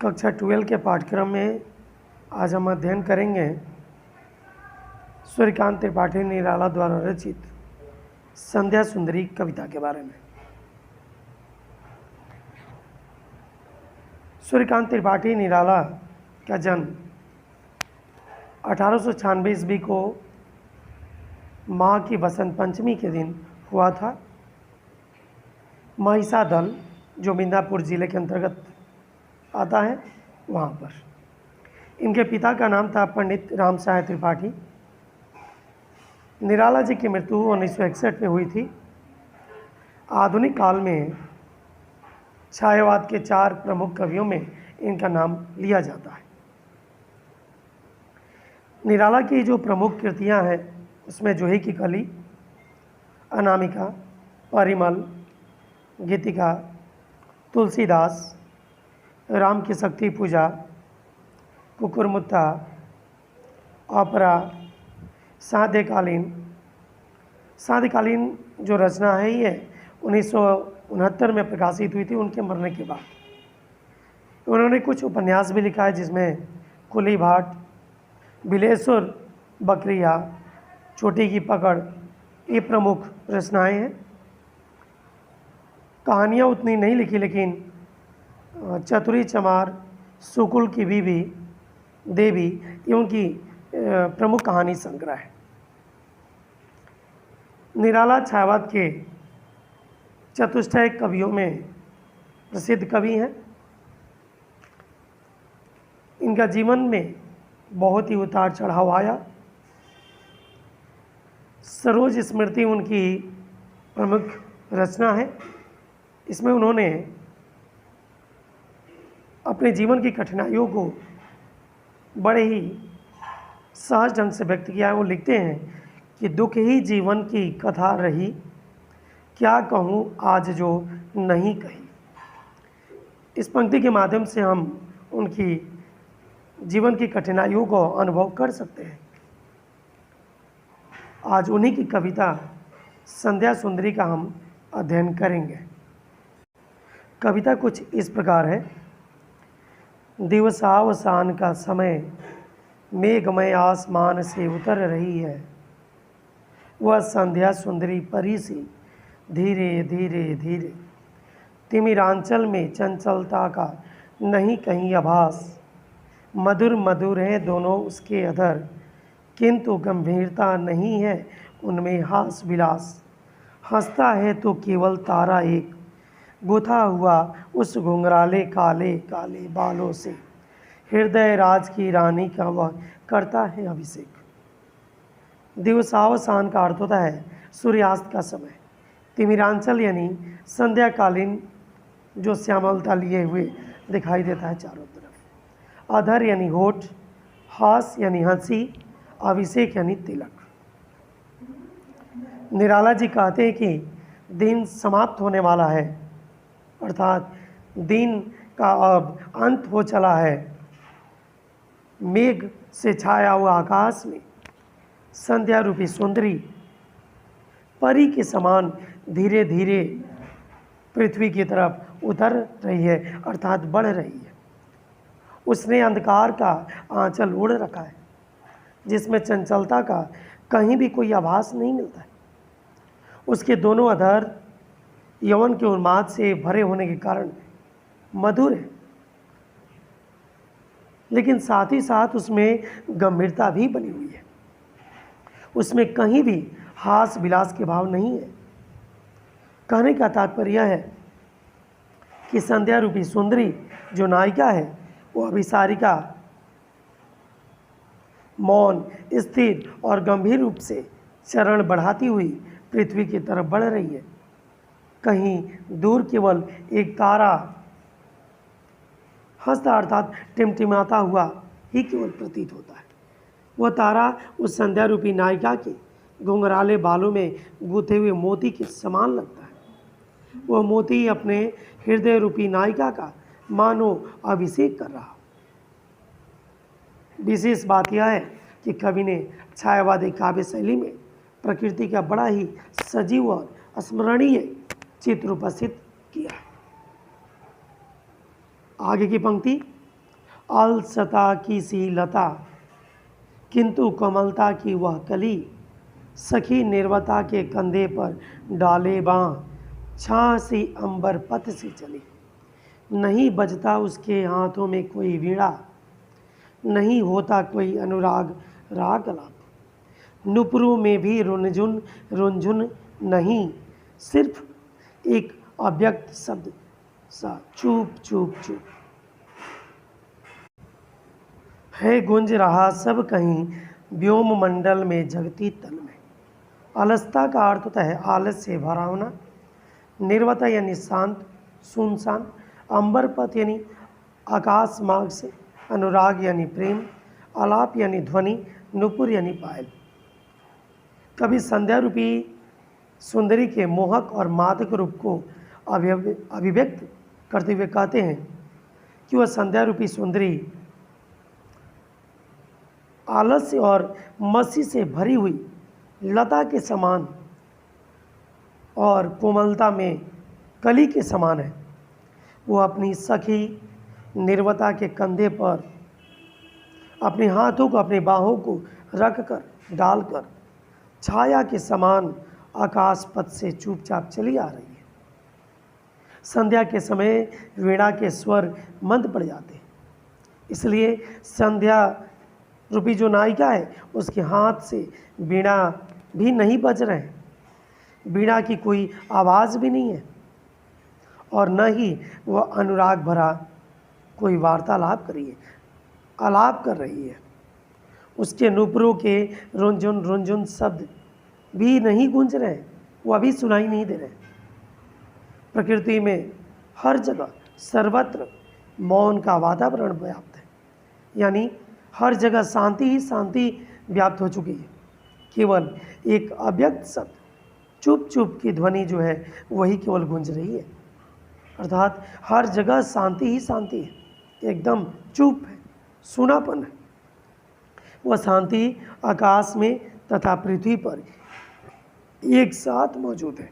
कक्षा 12 के पाठ्यक्रम में आज हम अध्ययन करेंगे सूर्यकांत त्रिपाठी निराला द्वारा रचित संध्या सुंदरी कविता के बारे में। सूर्यकांत त्रिपाठी निराला का जन्म 1896 ईस्वी को माह की बसंत पंचमी के दिन हुआ था। महिषा दल जो मिदनापुर जिले के अंतर्गत आता है वहाँ पर। इनके पिता का नाम था पंडित राम सहाय त्रिपाठी। निराला जी की मृत्यु 1961 में हुई थी। आधुनिक काल में छायावाद के 4 प्रमुख कवियों में इनका नाम लिया जाता है। निराला की जो प्रमुख कृतियां हैं उसमें जूही की कली, अनामिका, परिमल, गीतिका, तुलसीदास, राम की शक्ति पूजा, कुकुरमुत्ता, ऑपरा, साध्यकालीन जो रचना है ये 1969 में प्रकाशित हुई थी उनके मरने के बाद। उन्होंने कुछ उपन्यास भी लिखा है जिसमें कुली भाट, बिलेश्वर बकरिया, छोटी की पकड़ ये प्रमुख रचनाएं हैं। कहानियाँ उतनी नहीं लिखी लेकिन चतुरी चमार, सुकुल की बीवी, देवी ये उनकी प्रमुख कहानी संग्रह है। निराला छायावाद के चतुष्टय कवियों में प्रसिद्ध कवि हैं। इनका जीवन में बहुत ही उतार चढ़ाव आया। सरोज स्मृति उनकी प्रमुख रचना है। इसमें उन्होंने अपने जीवन की कठिनाइयों को बड़े ही सहज ढंग से व्यक्त किया है। वो लिखते हैं कि दुख ही जीवन की कथा रही, क्या कहूँ आज जो नहीं कही। इस पंक्ति के माध्यम से हम उनकी जीवन की कठिनाइयों को अनुभव कर सकते हैं। आज उन्हीं की कविता संध्या सुंदरी का हम अध्ययन करेंगे। कविता कुछ इस प्रकार है। दिवसावसान का समय मेघमय आसमान से उतर रही है, वह संध्या सुंदरी परी सी धीरे धीरे धीरे। तिमिरांचल में चंचलता का नहीं कहीं आभास, मधुर मधुर है दोनों उसके अधर, किंतु गंभीरता नहीं है उनमें हास विलास। हंसता है तो केवल तारा एक, गुथा हुआ उस घुंघराले काले काले बालों से। हृदय राज की रानी का वह करता है अभिषेक। दिवसावसान का अर्थ होता है सूर्यास्त का समय। तिमिरांचल यानी संध्याकालीन जो श्यामलता लिए हुए दिखाई देता है चारों तरफ। अधर यानी होठ, हास यानी हंसी, अभिषेक यानी तिलक। निराला जी कहते हैं कि दिन समाप्त होने वाला है, अर्थात दिन का अब अंत हो चला है। मेघ से छाया हुआ आकाश में संध्या रूपी सुंदरी परी के समान धीरे धीरे पृथ्वी की तरफ उतर रही है, अर्थात बढ़ रही है। उसने अंधकार का आंचल ओढ़ रखा है जिसमें चंचलता का कहीं भी कोई आभास नहीं मिलता है। उसके दोनों अधर यौवन के उन्माद से भरे होने के कारण मधुर है, लेकिन साथ ही साथ उसमें गंभीरता भी बनी हुई है। उसमें कहीं भी हास विलास के भाव नहीं है। कहने का तात्पर्य यह है कि संध्या रूपी सुंदरी जो नायिका है वो अभिसारिका मौन, स्थिर और गंभीर रूप से चरण बढ़ाती हुई पृथ्वी की तरफ बढ़ रही है। कहीं दूर केवल एक तारा हंसता अर्थात टिमटिमाता हुआ ही केवल प्रतीत होता है। वह तारा उस संध्या रूपी नायिका के घुंघराले बालों में गूंथे हुए मोती के समान लगता है। वह मोती अपने हृदय रूपी नायिका का मानो अभिषेक कर रहा। विशेष बात यह है कि कवि ने छायावादी काव्य शैली में प्रकृति का बड़ा ही सजीव और स्मरणीय चित्र उपस्थित किया है। आगे की पंक्ति, अलसता की सी लता, किंतु कोमलता की वह कली, सखी निर्वता के कंधे पर डाले बाँ, छाँ सी अंबर पथ से चली। नहीं बजता उसके हाथों में कोई वीणा, नहीं होता कोई अनुराग राग अलाप, नुपुरों में भी रुनझुन नहीं, सिर्फ एक अव्यक्त शब्द सा चुप चुप चुप है गूंज रहा सब कहीं व्योम मंडल में जगती तल में। अलसता का अर्थ होता है आलस से भरा होना, निर्वता यानी शांत सुनसान, अंबर पथ यानी आकाश मार्ग से, अनुराग यानी प्रेम, आलाप यानी ध्वनि, नुपुर यानी पायल। कभी संध्या रूपी सुंदरी के मोहक और मादक रूप को अभिव्यक्त करते हुए कहते हैं कि वह संध्या रूपी सुंदरी आलस्य और मसी से भरी हुई लता के समान और कोमलता में कली के समान है। वो अपनी सखी निर्वता के कंधे पर अपने हाथों को, अपने बाहों को रख कर डालकर छाया के समान आकाश पथ से चुपचाप चली आ रही है। संध्या के समय वीणा के स्वर मंद पड़ जाते हैं, इसलिए संध्या रूपी जो नायिका है उसके हाथ से वीणा भी नहीं बज रहे हैं, वीणा की कोई आवाज़ भी नहीं है और न ही वह अनुराग भरा कोई वार्तालाप आलाप कर रही है। उसके नुपुरों के रुंझुन शब्द भी नहीं गूंज रहे, वो अभी सुनाई नहीं दे रहे। प्रकृति में हर जगह सर्वत्र मौन का वातावरण व्याप्त है, यानी हर जगह शांति ही शांति व्याप्त हो चुकी है। केवल एक अव्यक्त शब्द चुप चुप की ध्वनि जो है वही केवल गूंज रही है, अर्थात हर जगह शांति ही शांति है, एकदम चुप है, सूनापन है। वह शांति आकाश में तथा पृथ्वी पर एक साथ मौजूद है।